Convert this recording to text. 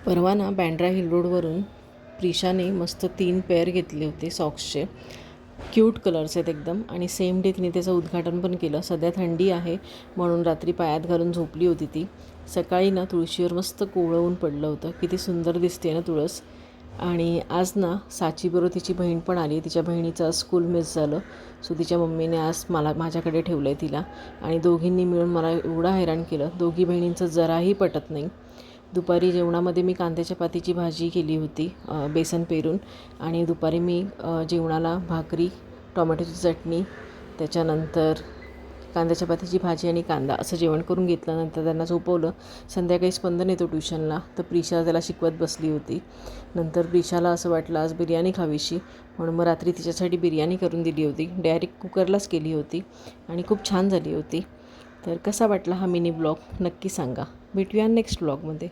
परवा ना बँड्रा हिल रोडवरून प्रिशाने मस्त 3 पेअर घेतले होते सॉक्सचे. क्यूट कलर्स आहेत एकदम आणि सेम डे तिने त्याचं उद्घाटन पण केलं. सध्या थंडी आहे म्हणून रात्री पायात घालून झोपली होती ती. सकाळी ना तुळशीवर मस्त कोवळं ऊन पडलं होतं. किती सुंदर दिसते ना तुळस. आणि आज ना साचीबरोबर तिची बहीण पण आली. तिच्या बहिणीचं स्कूल मिस झालं, सो तिच्या मम्मीने आज माझ्याकडे ठेवलं आहे तिला. आणि दोघींनी मिळून मला एवढं हैराण केलं. दोघी बहिणींचं जराही पटत नाही. दुपारी जेवणामध्ये मी कांद्याच्या पातीची भाजी केली होती बेसन पेरून. आणि दुपारी मी जेवणाला भाकरी, टोमॅटोची चटणी, त्याच्यानंतर कांद्याच्या पातीची भाजी आणि कांदा असं जेवण करून घेतलं. नंतर त्यांना झोपवलं. संध्याकाळी स्पंदन येतो ट्युशनला, तर प्रिशा त्याला शिकवत बसली होती. नंतर प्रिशाला असं वाटलं आज बिर्याणी खावीशी, म्हणून मग रात्री तिच्यासाठी बिर्याणी करून दिली होती. डायरेक्ट कुकरलाच केली होती आणि खूप छान झाली होती. तर कसा वाटला हा मिनी ब्लॉग नक्की सांगा. भेटूया नेक्स्ट ब्लॉगमध्ये.